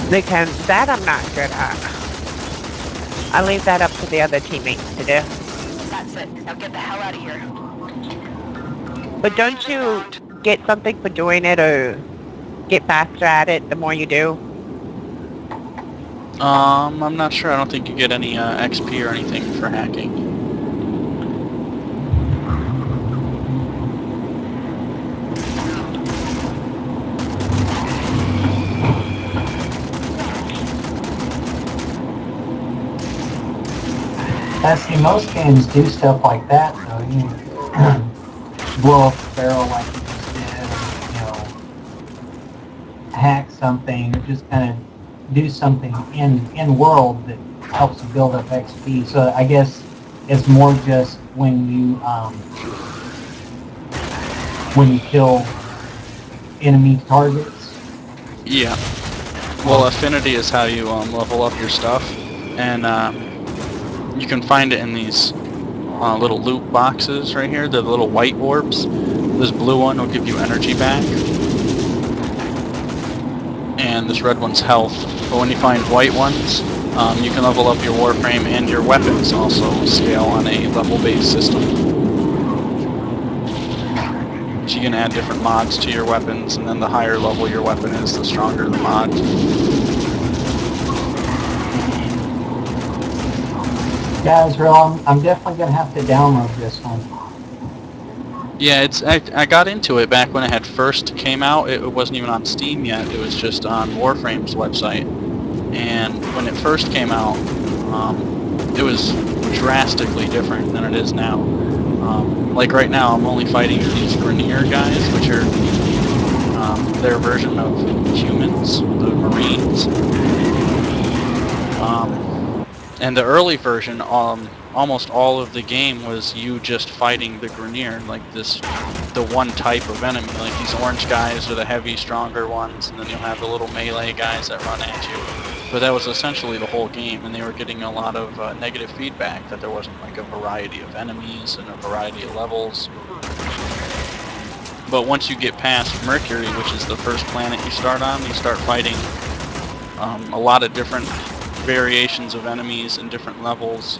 Because that I'm not good at. I leave that up to the other teammates to do. That's it. Now get the hell out of here. But don't you get something for doing it or get faster at it the more you do? I'm not sure. I don't think you get any XP or anything for hacking. See, most games do stuff like that, though. You blow up a barrel like you just did, or, hack something, or just kind of do something in world that helps you build up XP. So I guess it's more just when you kill enemy targets. Yeah. Well, affinity is how you level up your stuff, and you can find it in these little loot boxes right here. They're the little white orbs. This blue one will give you energy back, and this red one's health. But when you find white ones, you can level up your Warframe, and your weapons also scale on a level-based system. So you can add different mods to your weapons, and then the higher level your weapon is, the stronger the mod. Yeah, Israel, I'm definitely going to have to download this one. Yeah, I got into it back when it had first came out. It wasn't even on Steam yet. It was just on Warframe's website. And when it first came out, it was drastically different than it is now. Like right now, I'm only fighting these Grenier guys, which are their version of humans, the Marines. And the early version, almost all of the game was you just fighting the Grenier, like the one type of enemy. Like these orange guys are the heavy, stronger ones, and then you'll have the little melee guys that run at you. But that was essentially the whole game, and they were getting a lot of negative feedback that there wasn't like a variety of enemies and a variety of levels. But once you get past Mercury, which is the first planet you start on, you start fighting a lot of different variations of enemies and different levels.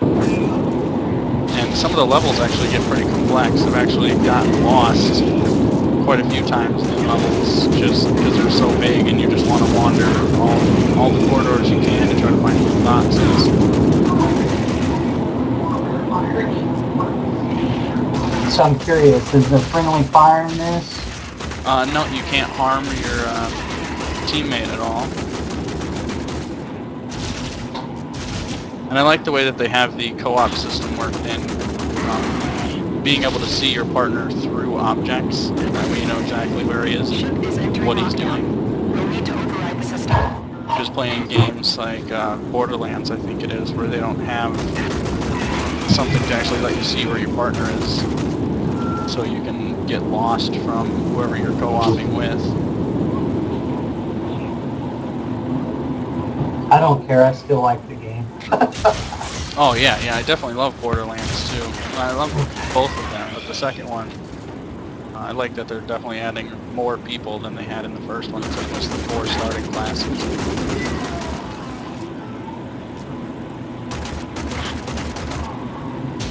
And some of the levels actually get pretty complex. I've actually gotten lost quite a few times in levels just because they're so big and you just want to wander all the corridors you can to try to find little boxes. So I'm curious, is there friendly fire in this? No, you can't harm your teammate at all. And I like the way that they have the co-op system worked in. Being able to see your partner through objects, that way you know exactly where he is and what he's doing. Just playing games like Borderlands, I think it is, where they don't have something to actually let you see where your partner is, so you can get lost from whoever you're co-oping with. I don't care, I still like the game. Oh yeah, I definitely love Borderlands too. I love both of them, but the second one, I like that they're definitely adding more people than they had in the first one. It's like just the 4 starting classes.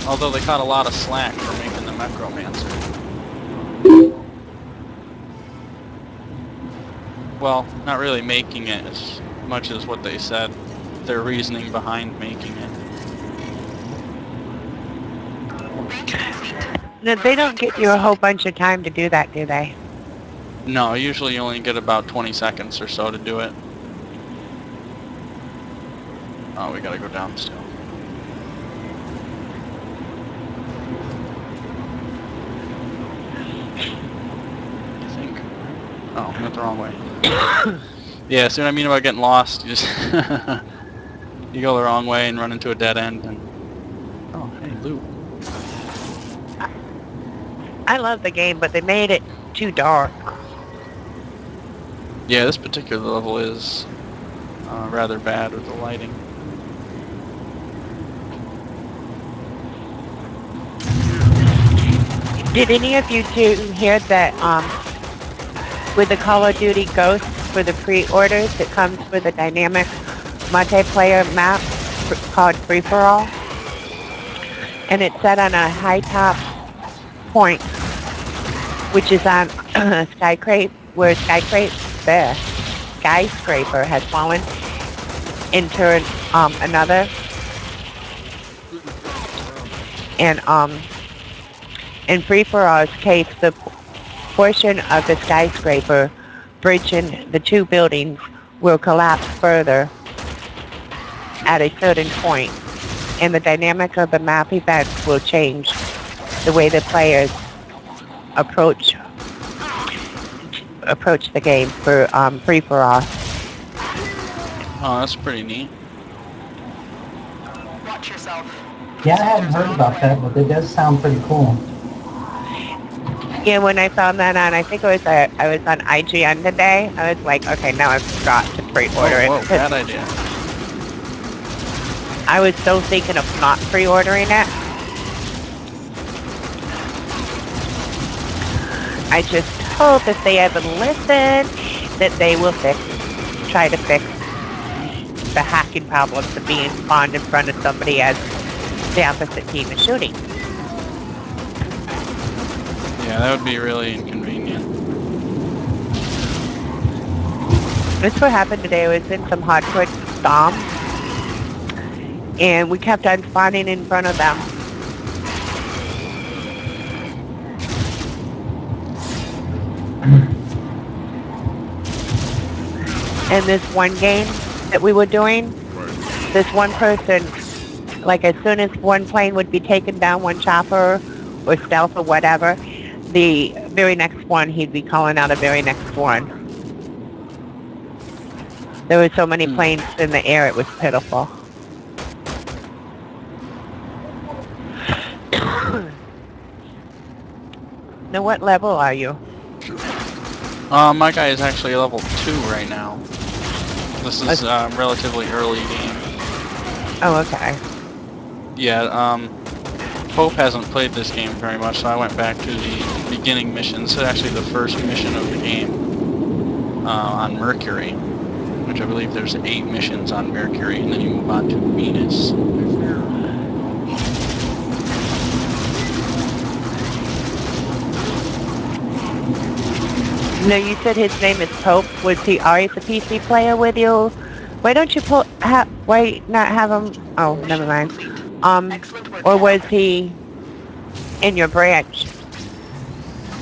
Although they caught a lot of slack for making the Necromancer. Well, not really making it as much as what they said. Their reasoning behind making it. They don't give you a whole bunch of time to do that, do they? No, usually you only get about 20 seconds or so to do it. Oh, we gotta go down still. I think. Oh, I went the wrong way. Yeah, see what I mean about getting lost? You just you go the wrong way and run into a dead end and oh, hey, loot. I love the game, but they made it too dark. Yeah, this particular level is rather bad with the lighting. Did any of you two hear that with the Call of Duty Ghosts for the pre-orders, it comes with a dynamic multiplayer map called Free For All, and it's set on a high top point, which is on skyscraper has fallen into another, and in Free For All's case, the portion of the skyscraper bridging the two buildings will collapse further at a certain point, and the dynamic of the map events will change the way the players approach the game for Free For All. Oh, that's pretty neat. Watch yourself. Yeah, I hadn't heard about that, but it does sound pretty cool. Yeah, when I found that on, I think it was I was on IGN today. I was like, okay, now I've got to pre-order it. Whoa, 'cause bad idea. I was so thinking of not pre-ordering it. I just hope if they ever listen that they will try to fix the hacking problems of being spawned in front of somebody as the opposite team is shooting. Yeah, that would be really inconvenient. That's what happened today. I was in some hardcore storm, and we kept on spawning in front of them. And this one game that we were doing, this one person, like as soon as one plane would be taken down, one chopper or stealth or whatever, the very next one, he'd be calling out a very next one. There were so many planes in the air, it was pitiful. Now, what level are you? My guy is actually level 2 right now. This is relatively early game. Oh, okay. Yeah, Pope hasn't played this game very much, so I went back to the beginning missions. This is actually the first mission of the game on Mercury, which I believe there's 8 missions on Mercury, and then you move on to Venus. No, you said his name is Pope. Was he always a PC player with you? Why don't you why not have him? Oh, never mind. Or was he in your branch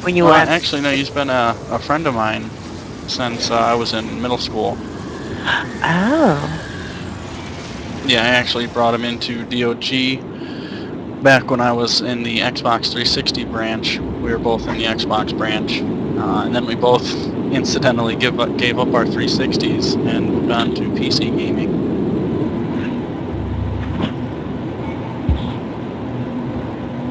when you were? Actually, no, he's been a friend of mine since I was in middle school. Oh. Yeah, I actually brought him into DOG back when I was in the Xbox 360 branch. We were both in the Xbox branch, and then we both incidentally gave up our 360s and moved on to PC gaming.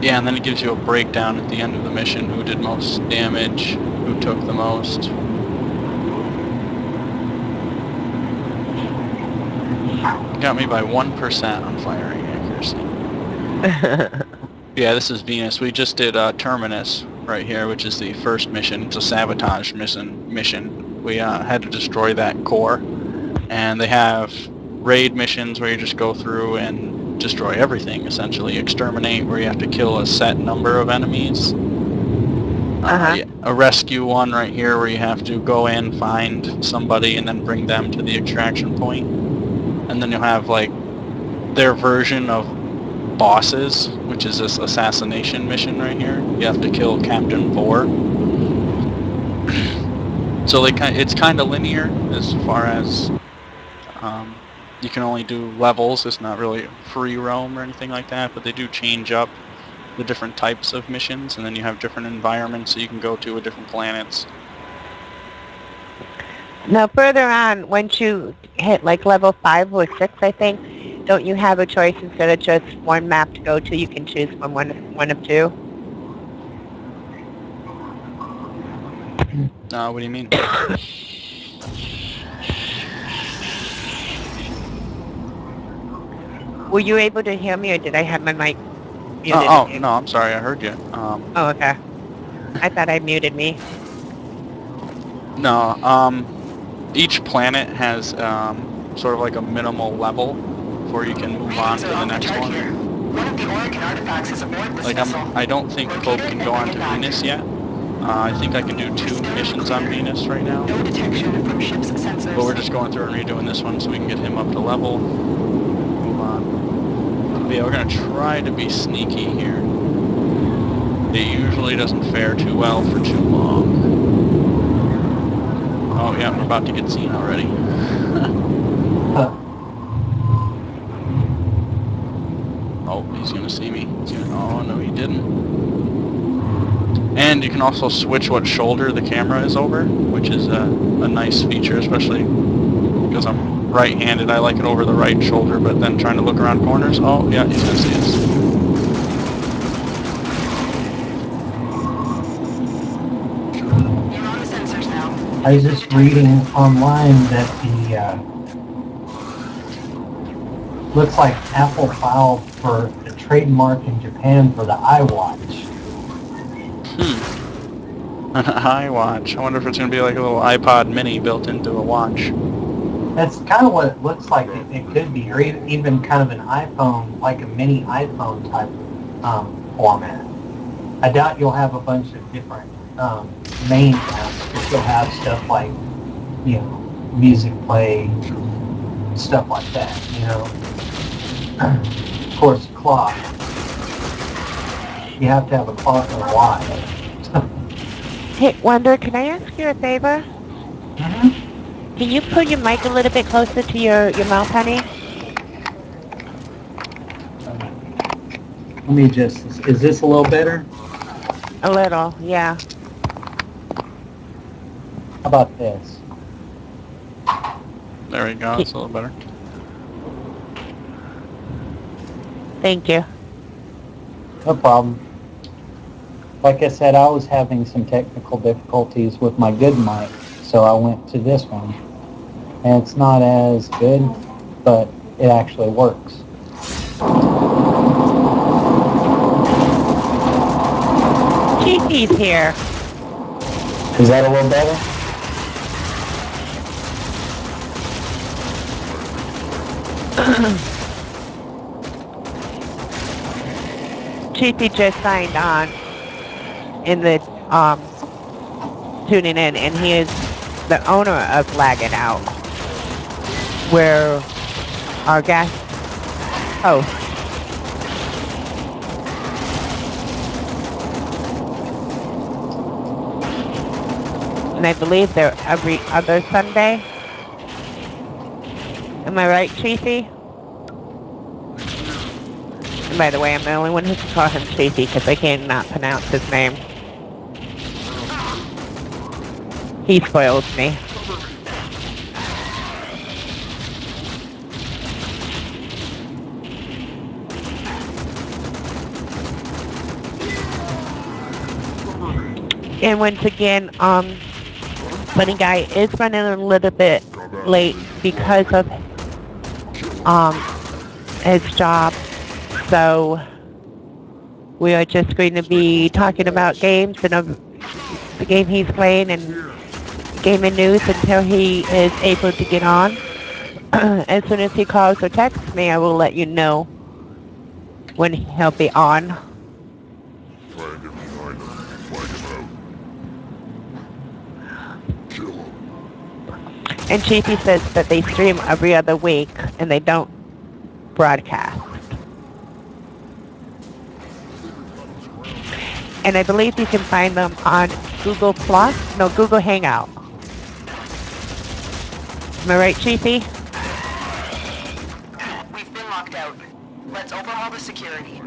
Yeah, and then it gives you a breakdown at the end of the mission, who did most damage, who took the most. Got me by 1% on firing accuracy. Yeah, this is Venus. We just did Terminus right here, which is the first mission. It's a sabotage mission. We had to destroy that core, and they have raid missions where you just go through and destroy everything, essentially. Exterminate, where you have to kill a set number of enemies. A rescue one right here, where you have to go in, find somebody, and then bring them to the extraction point. And then you'll have like their version of bosses, which is this assassination mission right here. You have to kill Captain Vor. So it's kind of linear as far as you can only do levels. It's not really free roam or anything like that, but they do change up the different types of missions, and then you have different environments that you can go to with different planets. Now, further on, once you hit like level 5 or 6, I think, don't you have a choice instead of just one map to go to? You can choose from one of two. What do you mean? Were you able to hear me, or did I have my mic muted? Oh, no, I'm sorry. I heard you. Oh, okay. I thought I muted me. No, each planet has sort of like a minimal level before you can move on to the next one. Here. One of the Oregon artifacts is aboard this Like vessel. I don't think Cloak can go on to Venus yet. I think I can do 2 missions on Venus right now. No detection from ship's sensors. But we're just going through and redoing this one so we can get him up to level. Move on. But yeah, we're gonna try to be sneaky here. It usually doesn't fare too well for too long. Oh yeah, we're about to get seen already. Oh, he's gonna see me. Oh no, he didn't. And you can also switch what shoulder the camera is over, which is a nice feature, especially because I'm right-handed. I like it over the right shoulder, but then trying to look around corners. Oh yeah, he's gonna see us. You're on the sensors now. I was just reading online that looks like Apple filed for a trademark in Japan for the iWatch. An iWatch. I wonder if it's going to be like a little iPod mini built into a watch. That's kind of what it looks like it could be, or even kind of an iPhone, like a mini iPhone type format. I doubt you'll have a bunch of different main apps, but you'll have stuff like, music play, stuff like that, Of course, clock. You have to have a clock and a watch. Hey, Wonder, can I ask you a favor? Mm-hmm. Can you put your mic a little bit closer to your mouth, honey? Let me adjust this. Is this a little better? A little, yeah. How about this? There we go. It's a little better. Thank you. No problem. Like I said, I was having some technical difficulties with my good mic, so I went to this one. And it's not as good, but it actually works. Kiki's here. Is that a little better? Chiefy just signed on in the tuning in, and he is the owner of Lag It Out, where our guest host and I believe they're every other Sunday. Am I right, Chiefy? And by the way, I'm the only one who can call him Chiefy because I cannot pronounce his name. He spoils me. And once again, Bunny Guy is running a little bit late because of his job. So we are just going to be talking about games and the game he's playing and gaming news until he is able to get on. As soon as he calls or texts me, I will let you know when he'll be on. And Chiefy says that they stream every other week and they don't broadcast. And I believe you can find them on Google Hangout. Am I right, Chiefy? We've been locked out. Let's overhaul the security.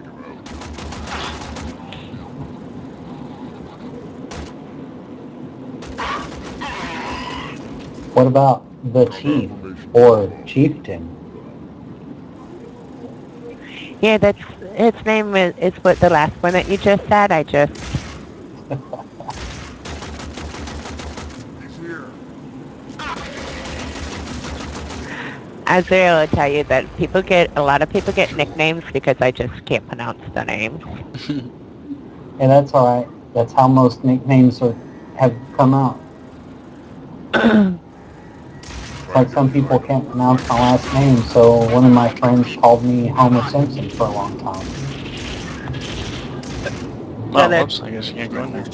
What about the chief or chieftain? Yeah, that's its name is what the last one that you just said. I just Azrael will tell you that a lot of people get nicknames because I just can't pronounce the names. And that's all right. That's how most nicknames have come out. like some people can't pronounce my last name, so one of my friends called me Homer Simpson for a long time. Oh, that- whoops, I guess you can't go in there.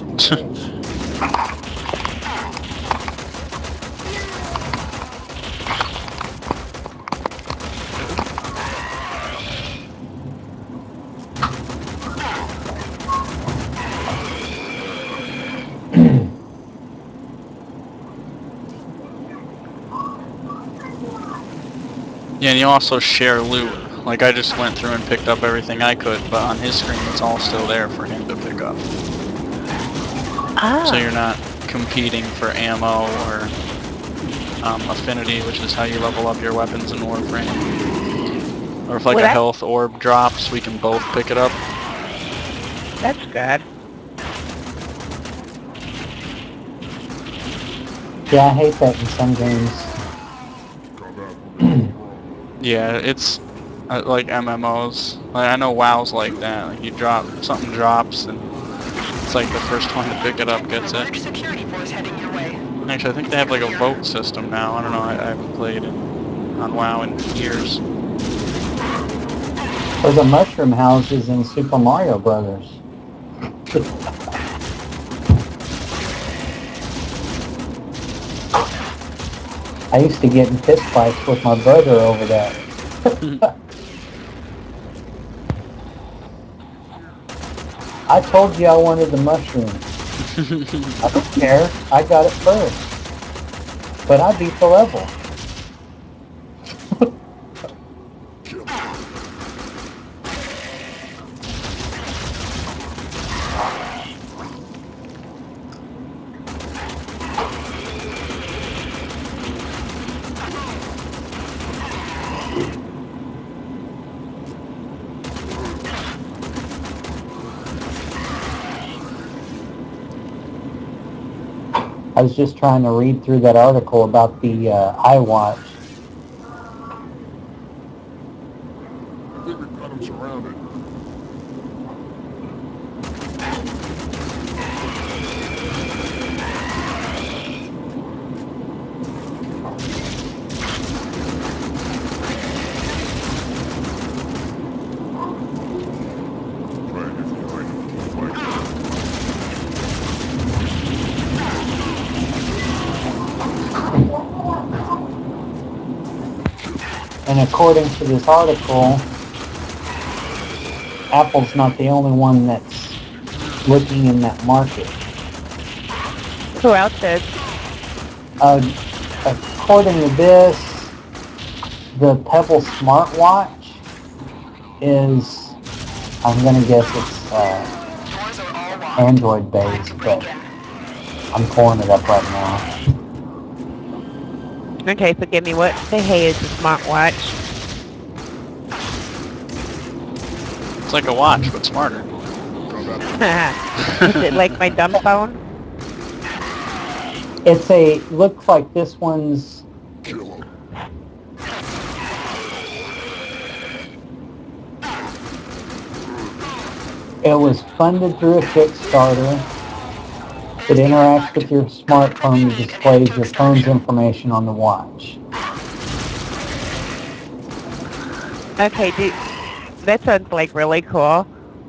Yeah, and you also share loot. Like, I just went through and picked up everything I could, but on his screen it's all still there for him to pick up. So you're not competing for ammo or affinity, which is how you level up your weapons in Warframe. Or if like Well, a that- health orb drops, we can both pick it up. That's good. Yeah, I hate that in some games. Yeah, it's like MMOs. Like, I know WoW's like that. Like you drop something drops, and it's like the first one to pick it up gets it. Large security force heading your way. Actually, I think they have like a vote system now. I don't know. I haven't played on WoW in years. Or the mushroom houses in Super Mario Brothers. I used to get in fist fights with my brother over that. I told you I wanted the mushroom. I don't care. I got it first. But I beat the level. I was just trying to read through that article about the iWatch. I think we've got him surrounded. Try and get behind him. Fight. And according to this article, Apple's not the only one that's looking in that market. Who else is? According to this, the Pebble smartwatch is, I'm going to guess it's Doors are all locked. Android Time based, to but break in. I'm pulling it up right now. Okay, forgive me. What the hey is a smartwatch? It's like a watch, but smarter. Is it like my dumb phone? Looks like this one's, Kill him. it was funded through a Kickstarter. It interacts with your smartphone and displays your phone's information on the watch. Okay, that sounds like really cool.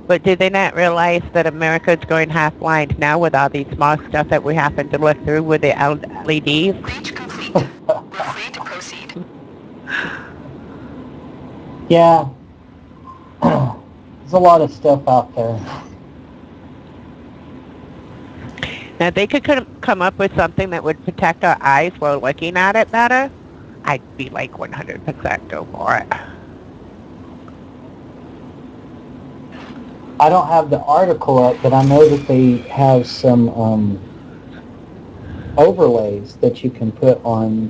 But did they not realize that America's going half blind now with all these small stuff that we happen to look through with the LEDs? Breach complete. We're free to proceed. Yeah, there's a lot of stuff out there. Now, if they could come up with something that would protect our eyes while looking at it better, I'd be like 100% go for it. I don't have the article up, but I know that they have some overlays that you can put on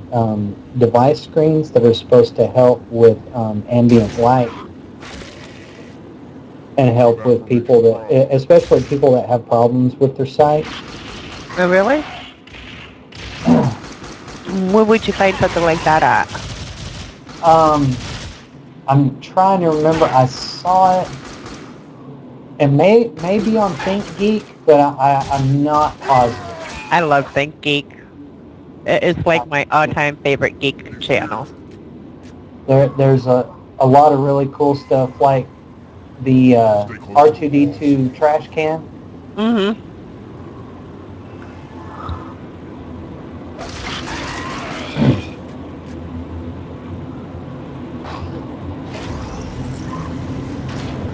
device screens that are supposed to help with ambient light and help with people that, especially people that have problems with their sight. Oh, really? Where would you find something like that at? I'm trying to remember. I saw it. It may be on ThinkGeek, but I'm not positive. I love ThinkGeek. It's like my all-time favorite geek channel. There's a lot of really cool stuff like the R2D2 trash can. Mm-hmm.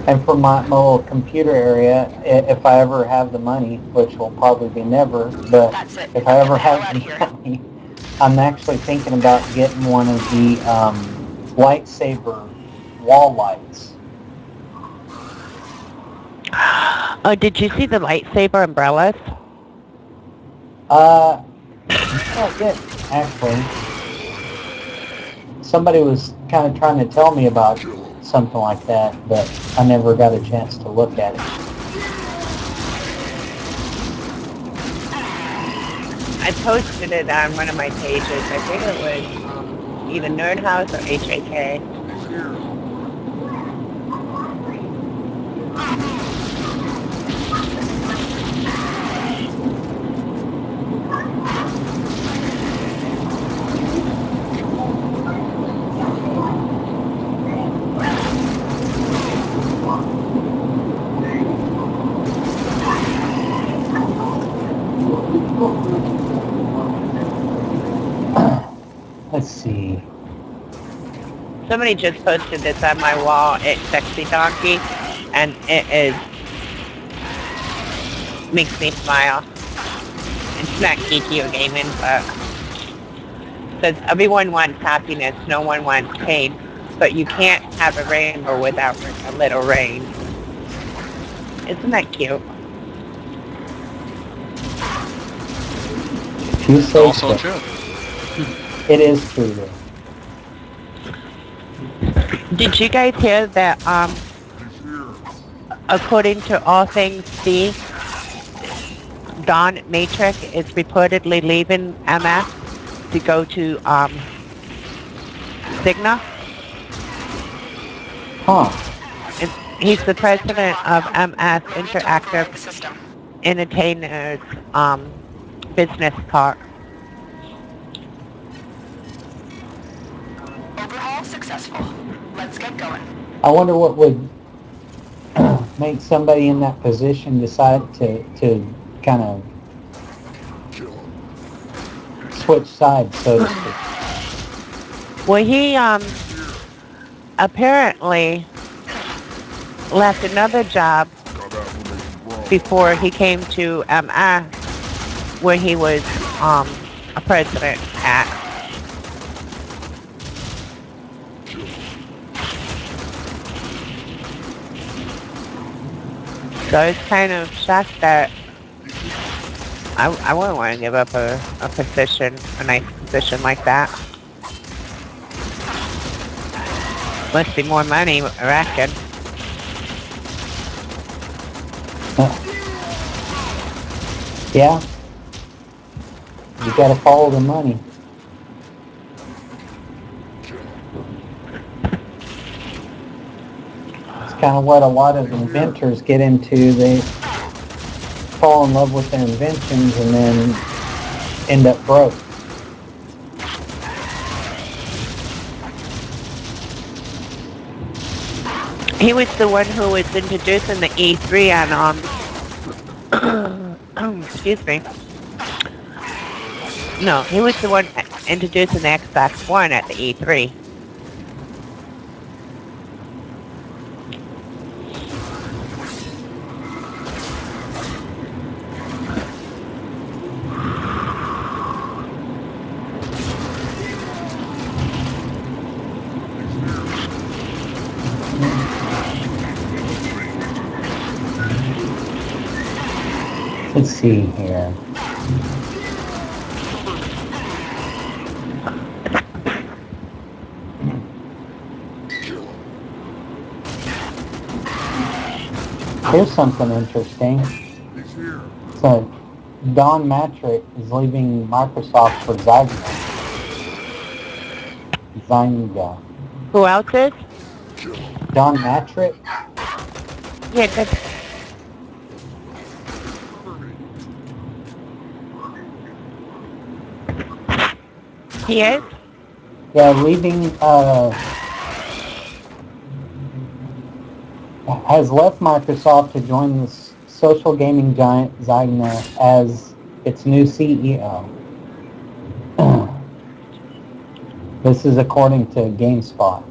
And for my little computer area, if I ever have the money, which will probably be never, but That's it. if I ever Get the hell have out the of here. money, I'm actually thinking about getting one of the lightsaber wall lights. Oh, did you see the lightsaber umbrellas? Not yet, actually. Somebody was kind of trying to tell me about something like that, but I never got a chance to look at it. I posted it on one of my pages. I think it was either Nerd House or HAK. Let's see. Somebody just posted this on my wall. It's Sexy Donkey, and it makes me smile. It's not geeky or gaming, but says everyone wants happiness, no one wants pain, but you can't have a rainbow without a little rain. Isn't that cute? If you It's say also so. true. It is true, though. Did you guys hear that? According to All Things C, Don Matrix is reportedly leaving MS to go to Cigna. Huh. And he's the president of MS Interactive Reprogramming system. Entertainers business part. Overhaul successful. Let's get going. I wonder what would make somebody in that position decide to kind of switch sides, so to speak. Well, he apparently left another job before he came to MS, where he was a president at. So I was kind of shocked that I wouldn't want to give up a position, a nice position like that. Must be more money, I reckon. Yeah. You got to follow the money. It's kind of what a lot of inventors get into. They fall in love with their inventions and then end up broke. He was the one who was introducing the E3 on excuse me. No, he was the one introducing the Xbox One at the E3. Let's see here. Here's something interesting. So, Don Matrick is leaving Microsoft for Zyga. Zyga. Who else is? Don Matrick? Yeah, that's He is? Yeah, leaving, has left Microsoft to join the social gaming giant Zynga as its new CEO. This is according to GameSpot.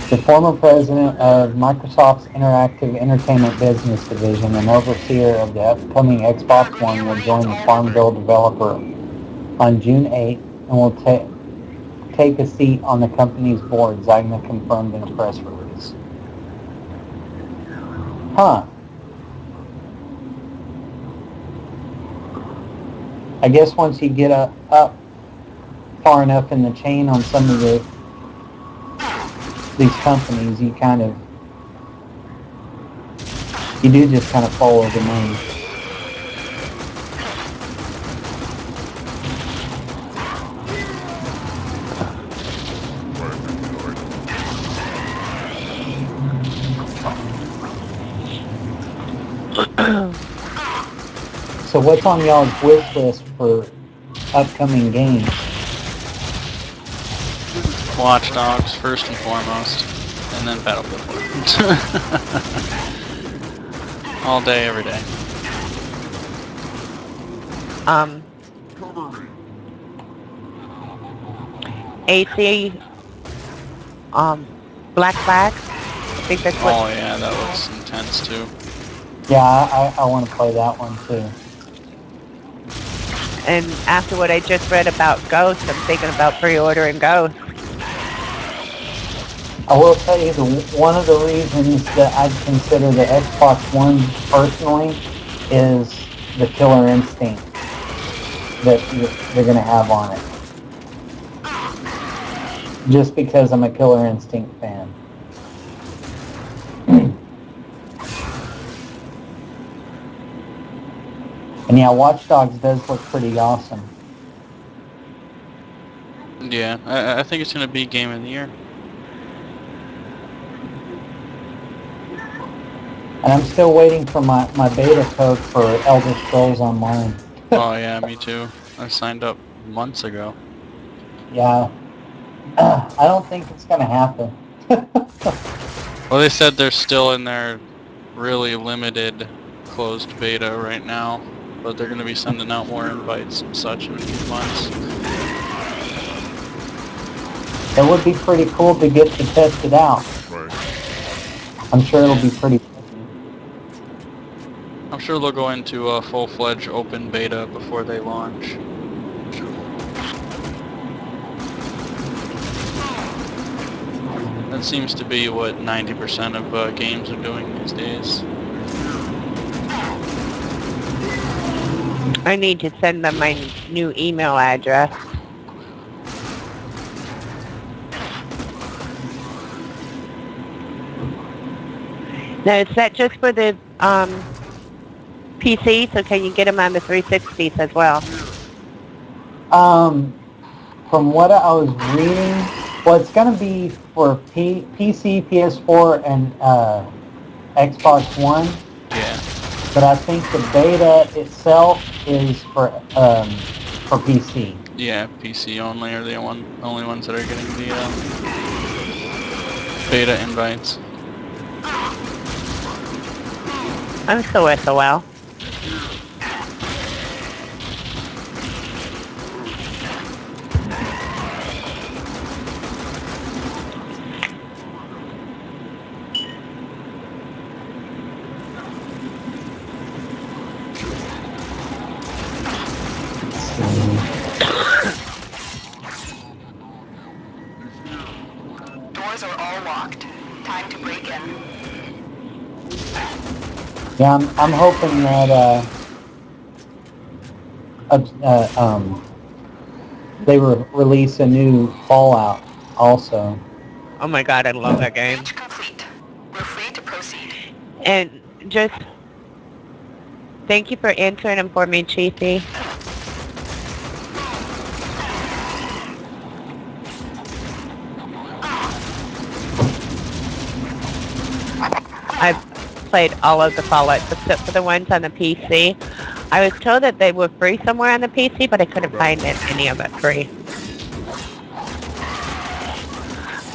The former president of Microsoft's Interactive Entertainment Business Division and overseer of the upcoming Xbox One will join the Farmville developer on June 8th and will take a seat on the company's board, Zynga confirmed in a press release. Huh. I guess once you get up far enough in the chain on some of these companies, you do just kind of follow the money. So what's on y'all's wish list for upcoming games? Watch Dogs first and foremost, and then Battlefield 4. All day, every day. AC, Black Flag. I think that's what. Oh yeah, that looks intense too. Yeah, I want to play that one too. And after what I just read about Ghost, I'm thinking about pre-ordering Ghost. I will tell you, one of the reasons that I'd consider the Xbox One personally is the killer instinct that they're going to have on it. Just because I'm a Killer Instinct fan. And yeah, Watch Dogs does look pretty awesome. Yeah, I think it's going to be Game of the Year. And I'm still waiting for my beta code for Elder Scrolls Online. Oh yeah, me too. I signed up months ago. Yeah. I don't think it's going to happen. Well, they said they're still in their really limited closed beta right now, but they're going to be sending out more invites and such in a few months. It would be pretty cool to get to test it out. Right. I'm sure it'll be pretty. I'm sure they'll go into a full-fledged open beta before they launch. That seems to be what 90% of games are doing these days. I need to send them my new email address. Now, is that just for the PC? So can you get them on the 360s as well? From what I was reading, well, it's going to be for PC, PS4, and Xbox One. Yeah. But I think the beta itself is for PC. Yeah, PC only are the only ones that are getting the beta invites. I'm so SOL. Doors are all locked. Time to break in. Yeah, I'm hoping that they release a new Fallout also. Oh my god, I love that game. Breach complete. We're free to proceed. And just thank you for answering them for me, Chiefy. played all of the Fallouts except for the ones on the PC. I was told that they were free somewhere on the PC, but I couldn't find any of it free.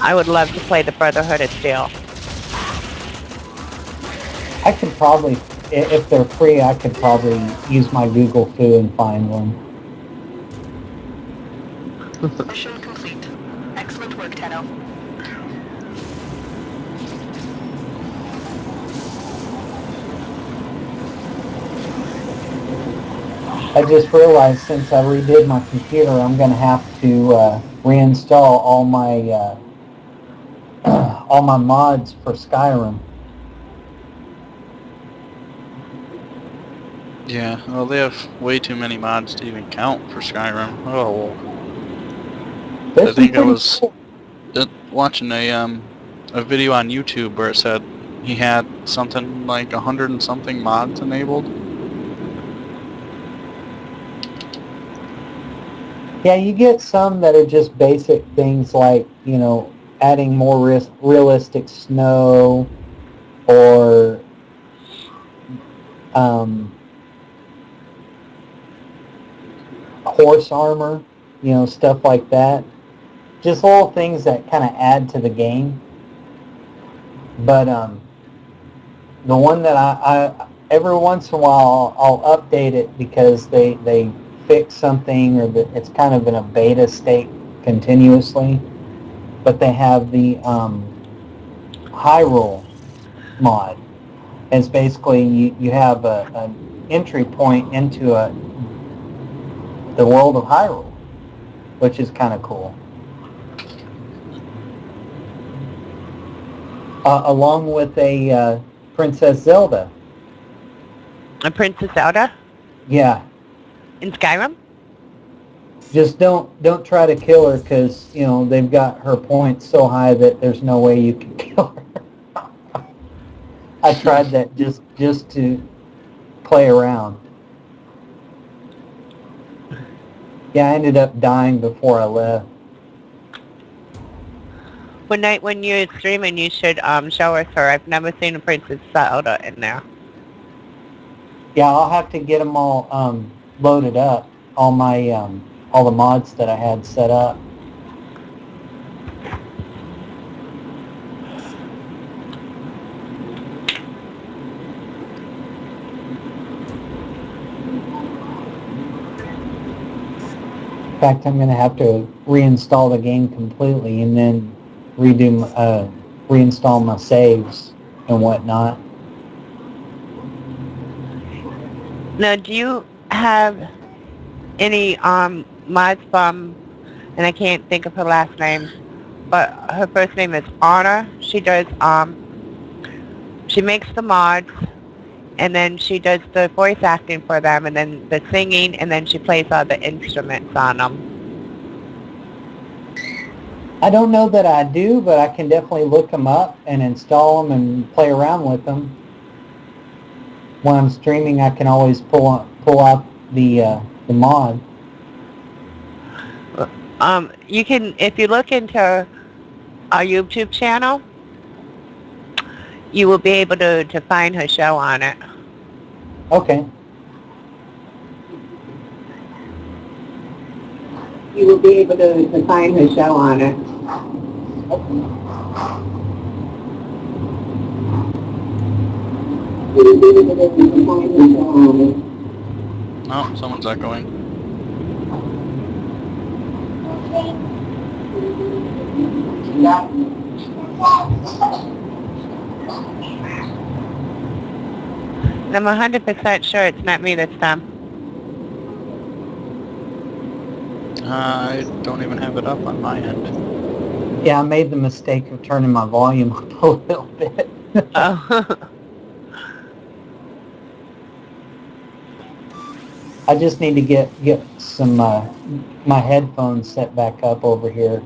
I would love to play the Brotherhood of Steel. I could probably, if they're free, I could probably use my Google Foo and find one. Mission complete. Excellent work, Tenno. I just realized since I redid my computer, I'm going to have to reinstall all my all my mods for Skyrim. Yeah, well, they have way too many mods to even count for Skyrim. Oh, I think I was watching a video on YouTube where it said he had something like 100 and something mods enabled. Yeah, you get some that are just basic things like, you know, adding more realistic snow or horse armor, you know, stuff like that. Just little things that kind of add to the game. But the one that I every once in a while I'll update it because they fix something or it's kind of in a beta state continuously. But they have the Hyrule mod. It's basically you have an entry point into the world of Hyrule, which is kind of cool. Along with a Princess Zelda. A Princess Zelda Yeah, in Skyrim? just don't try to kill her because you know they've got her points so high that there's no way you can kill her. I tried that just to play around. Yeah, I ended up dying before I left. When you're streaming, you should show us her. I've never seen a Princess Zelda in there. Yeah, I'll have to get them all loaded up. All my all the mods that I had set up. In fact, I'm going to have to reinstall the game completely and then reinstall my saves and whatnot. Now, do you have any mods from, and I can't think of her last name, but her first name is Anna. She does she makes the mods, and then she does the voice acting for them, and then the singing, and then she plays all the instruments on them. I don't know that I do, but I can definitely look them up and install them and play around with them. When I'm streaming, I can always pull out the mod. You can, if you look into our YouTube channel, you will be able to find her show on it. Okay. You will be able to find her show on it. Oh, someone's echoing. I'm 100% sure it's not me this time. I don't even have it up on my end. Yeah, I made the mistake of turning my volume up a little bit. Oh. I just need to get some my headphones set back up over here.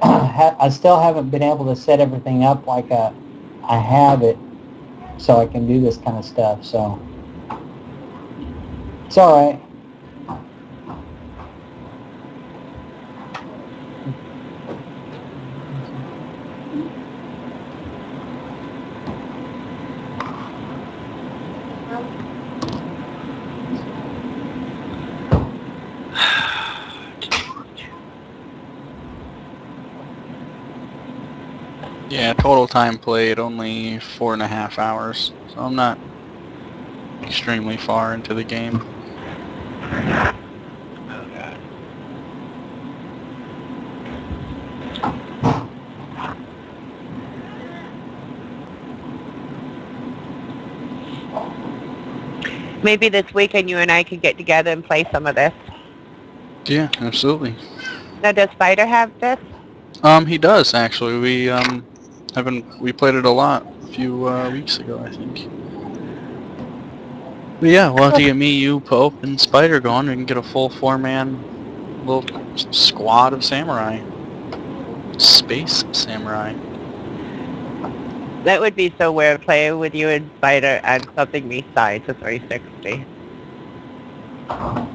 I still haven't been able to set everything up like I have it, so I can do this kind of stuff. So it's all right. Yeah, total time played only 4.5 hours, so I'm not extremely far into the game. Maybe this weekend you and I could get together and play some of this. Yeah, absolutely. Now, does Spider have this? He does actually. We played it a lot a few weeks ago, I think. But yeah, we'll have to get me, you, Pope, and Spider going. We can get a full 4-man little squad of samurai. Space samurai. That would be so weird playing with you and Spider and something besides a 360.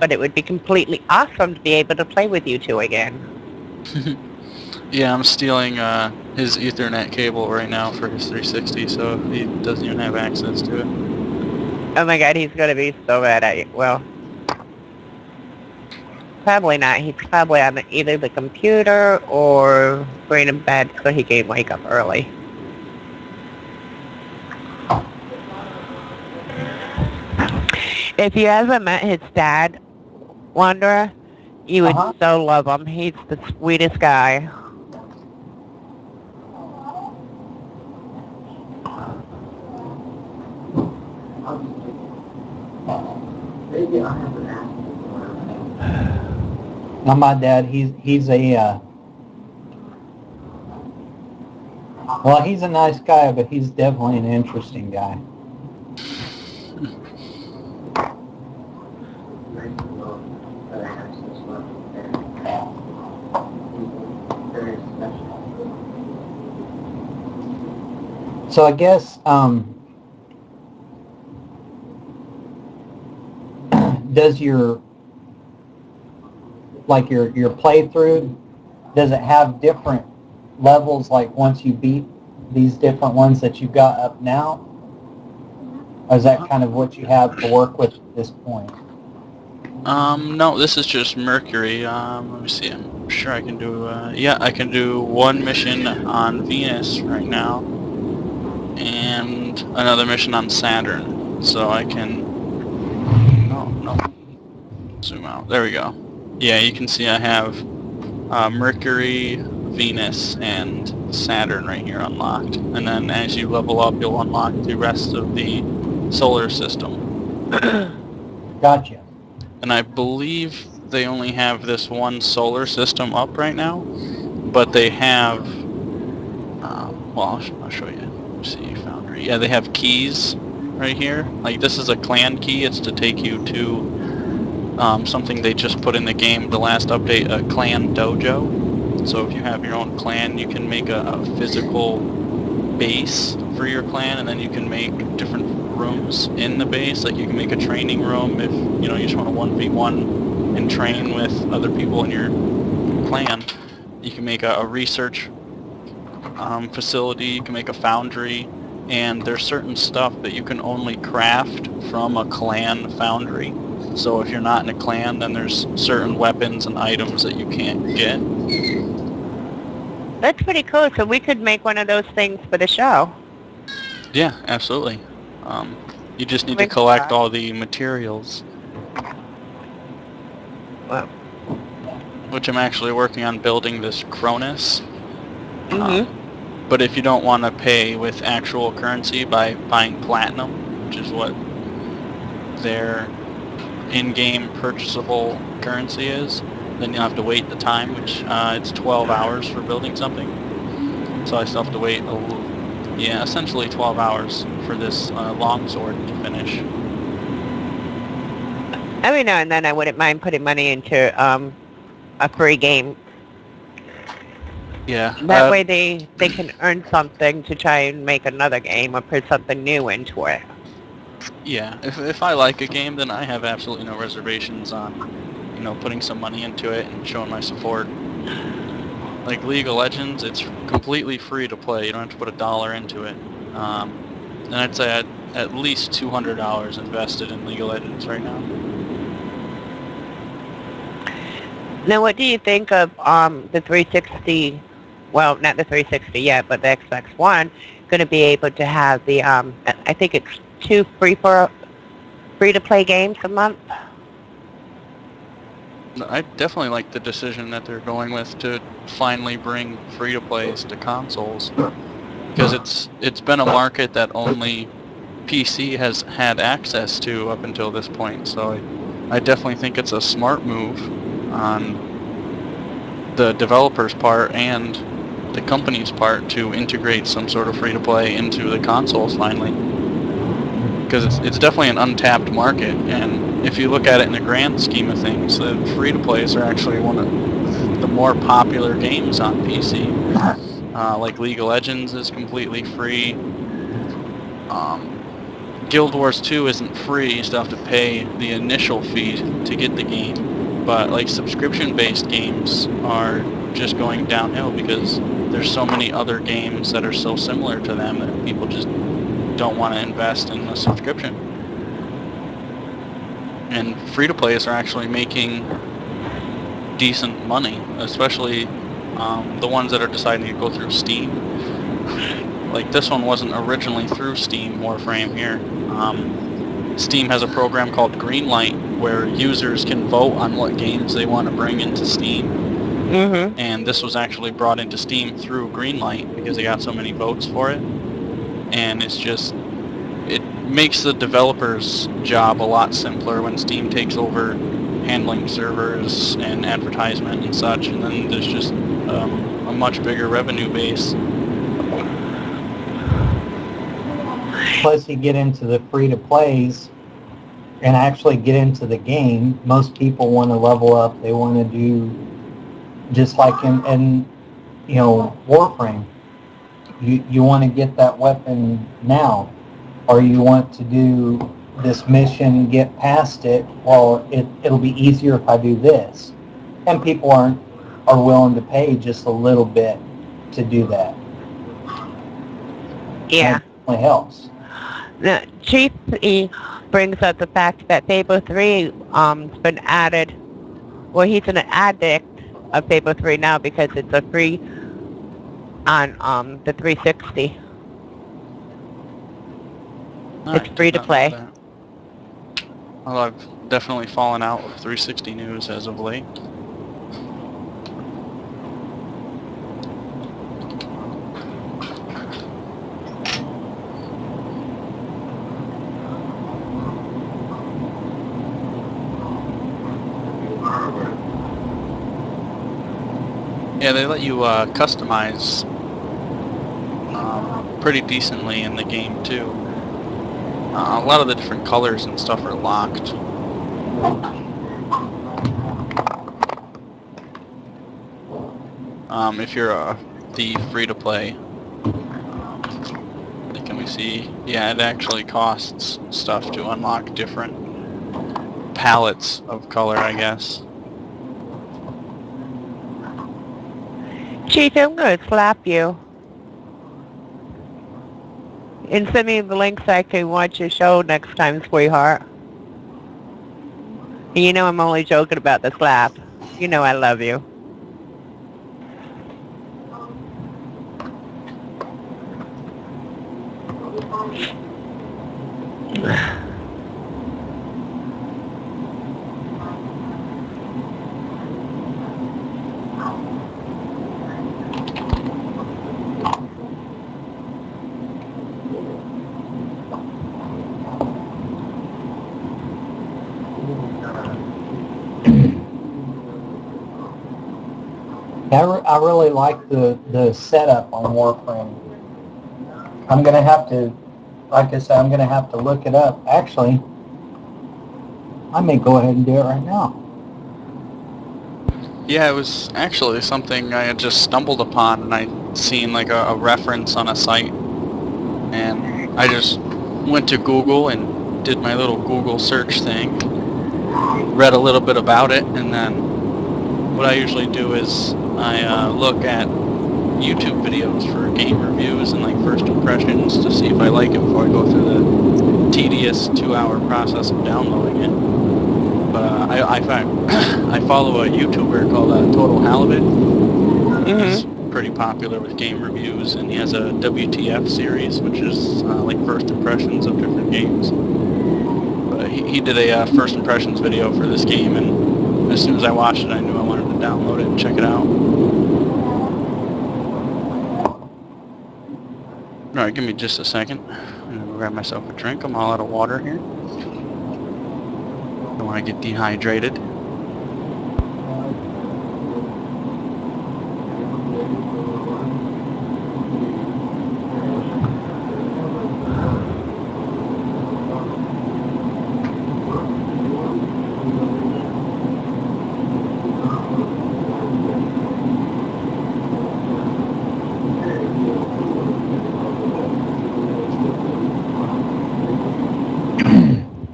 But it would be completely awesome to be able to play with you two again. Yeah, I'm stealing his Ethernet cable right now for his 360, so he doesn't even have access to it. Oh my god, he's gonna be so mad at you. Well, probably not. He's probably on either the computer or going in bed so he can wake up early. If you ever met his dad, Wanderer, you would so love him. He's the sweetest guy. Now my dad, he's a well, he's a nice guy, but he's definitely an interesting guy. So I guess does your playthrough, does it have different levels, like once you beat these different ones that you've got up now? Or is that kind of what you have to work with at this point? No, this is just Mercury. Let me see. I'm sure I can do. Yeah, I can do one mission on Venus right now, and another mission on Saturn. So I can. No. Zoom out. There we go. Yeah, you can see I have Mercury, Venus, and Saturn right here unlocked. And then as you level up, you'll unlock the rest of the solar system. Gotcha. And I believe they only have this one solar system up right now, but they have, well, I'll show you. Let's see, Foundry. Yeah, they have keys right here. Like, this is a clan key. It's to take you to something they just put in the game, the last update, a clan dojo. So if you have your own clan, you can make a physical base for your clan, and then you can make different rooms in the base. Like, you can make a training room if you just want to 1v1 and train with other people in your clan. You can make a research facility. You can make a foundry, and there's certain stuff that you can only craft from a clan foundry. So if you're not in a clan, then there's certain weapons and items that you can't get. That's pretty cool. So we could make one of those things for the show. Yeah, absolutely. You just need to collect all the materials. Well. Which I'm actually working on building this Cronus. Mm-hmm. But if you don't want to pay with actual currency by buying platinum, which is what their in-game purchasable currency is, then you'll have to wait the time, which it's 12 hours for building something. So I still have to wait essentially 12 hours for this longsword to finish. Every now and then I wouldn't mind putting money into a free game. Yeah. That way they can earn something to try and make another game or put something new into it. Yeah, if I like a game, then I have absolutely no reservations on, putting some money into it and showing my support. Like League of Legends, it's completely free to play. You don't have to put $1 into it. And I'd say at least $200 invested in League of Legends right now. Now, what do you think of the 360 well, not the 360 yet, but the Xbox One, going to be able to have the, I think it's 2 free-to-play games a month. I definitely like the decision that they're going with to finally bring free-to-plays to consoles, because it's been a market that only PC has had access to up until this point. So I definitely think it's a smart move on the developer's part and the company's part to integrate some sort of free-to-play into the consoles finally, because it's definitely an untapped market. And if you look at it in the grand scheme of things, the free-to-plays are actually one of the more popular games on PC. Like League of Legends is completely free. Guild Wars 2 isn't free, you still have to pay the initial fee to get the game. But like subscription-based games are just going downhill because there's so many other games that are so similar to them that people just don't want to invest in a subscription. And free-to-plays are actually making decent money, especially the ones that are deciding to go through Steam. Like this one wasn't originally through Steam, Warframe here. Steam has a program called Greenlight where users can vote on what games they want to bring into Steam. Mm-hmm. And this was actually brought into Steam through Greenlight because they got so many votes for it. And it makes the developer's job a lot simpler when Steam takes over handling servers and advertisement and such, and then there's just a much bigger revenue base. Plus, you get into the free-to-plays and actually get into the game. Most people want to level up. They want to do just like in Warframe. You want to get that weapon now, or you want to do this mission, get past it. Well, it'll be easier if I do this, and people are willing to pay just a little bit to do that. Yeah. And it definitely helps. Now, Chief E brings up the fact that Fable 3 has been added. Well, he's an addict of Fable 3 now because it's a free on the 360. It's free to play. Well, I've definitely fallen out of 360 news as of late. Yeah, they let you customize pretty decently in the game too. A lot of the different colors and stuff are locked. If you're the free-to-play, can we see? Yeah, it actually costs stuff to unlock different palettes of color, I guess. Chief, I'm going to slap you. And send me the link so I can watch your show next time, sweetheart. And you know I'm only joking about the slap. You know I love you. I really like the setup on Warframe. I'm going to have to, like I said, I'm going to have to look it up. Actually, I may go ahead and do it right now. Yeah, it was actually something I had just stumbled upon, and I'd seen like a reference on a site, and I just went to Google and did my little Google search thing, read a little bit about it, and then what I usually do is I look at YouTube videos for game reviews and like first impressions to see if I like it before I go through the tedious 2-hour process of downloading it. But I follow a YouTuber called Total Halibut. Mm-hmm. pretty popular with game reviews, and he has a WTF series, which is like first impressions of different games. But he did a first impressions video for this game, and as soon as I watched it, I knew I wanted to download it and check it out. Alright, give me just a second. I'm gonna grab myself a drink. I'm all out of water here. Don't want to get dehydrated.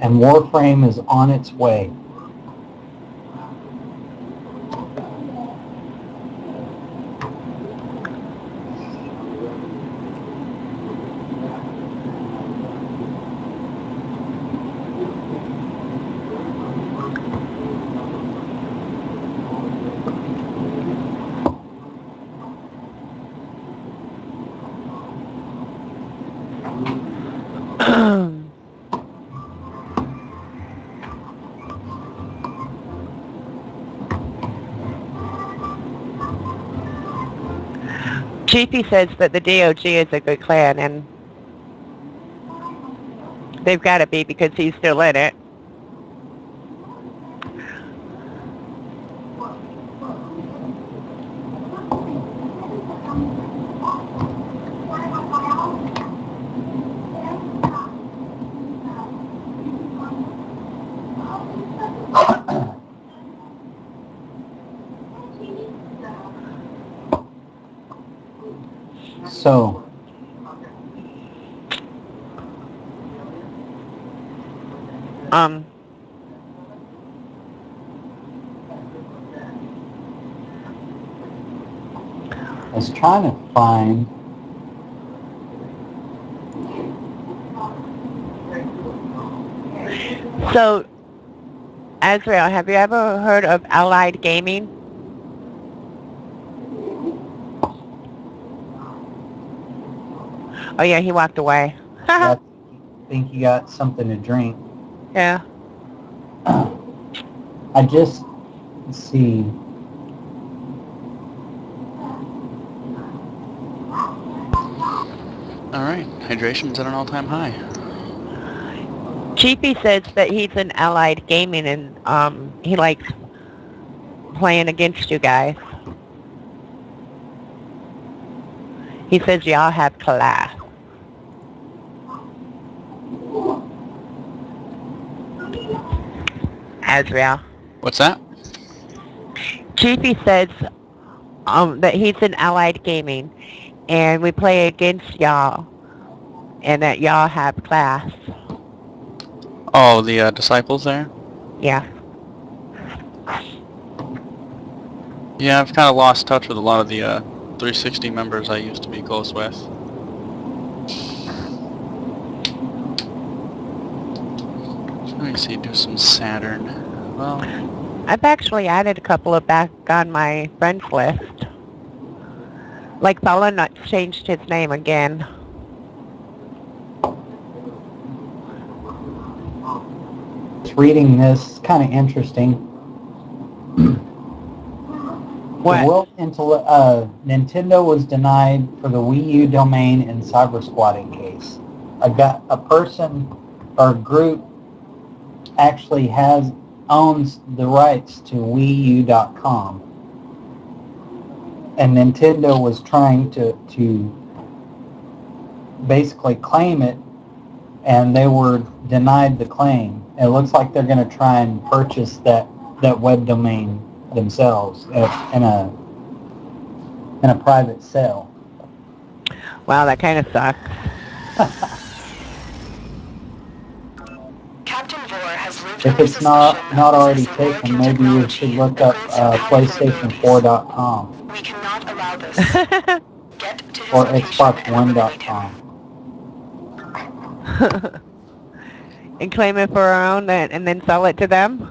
And Warframe is on its way. Chiefy says that the DOG is a good clan, and they've got to be because he's still in it. So, I was trying to find So, Azrael, have you ever heard of Allied Gaming? Oh yeah, he walked away. I think you got something to drink. Yeah. I just, let's see. Alright, hydration's at an all-time high. Chiefy says that he's in Allied Gaming, and he likes playing against you guys. He says y'all have class. Azrael. What's that? Chiefy says that he's in Allied Gaming, and we play against y'all, and that y'all have class. Oh, the disciples there? Yeah. Yeah, I've kind of lost touch with a lot of the 360 members I used to be close with. Let me see, do some Saturn. Well, I've actually added a couple of back on my friends list. Like Nuts changed his name again. Reading this, kind of interesting. What? Nintendo was denied for the Wii U domain in cyber squatting case. A person or group actually owns the rights to WiiU.com, and Nintendo was trying to basically claim it, and they were denied the claim. It looks like they're going to try and purchase that web domain themselves in a private sale. Wow, that kind of sucks. Captain Vor has lived If under it's not suspicion already of possessing taken, nuclear maybe you technology should look that up grants him powerful abilities. PlayStation4.com We cannot allow this. Get to his or location and eliminate him. Xbox1.com. And claim it for our own and then sell it to them?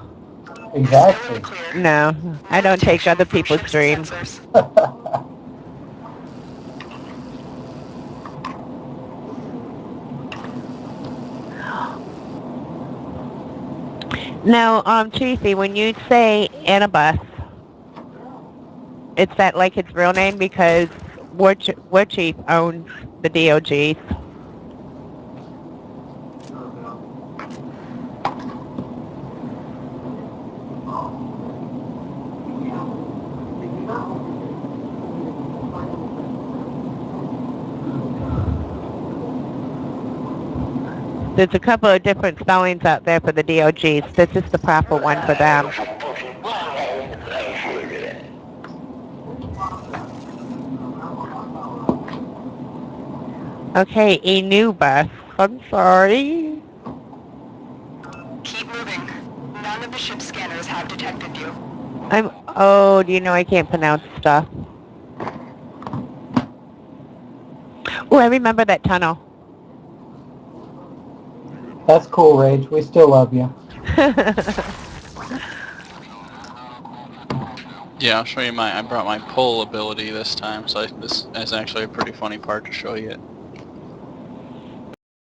Exactly. No, I don't take other people's dreams. Now, Chiefy, when you say Annabus, it's that like its real name because War Chief owns the DOGs. There's a couple of different spellings out there for the DOGs. This is the proper one for them. Okay, a new bus. I'm sorry. Keep moving. None of the ship's scanners have detected you. Oh, do you know I can't pronounce stuff? Oh, I remember that tunnel. That's cool, Rage. We still love you. Yeah, I'll show you I brought my pull ability this time, so this is actually a pretty funny part to show you.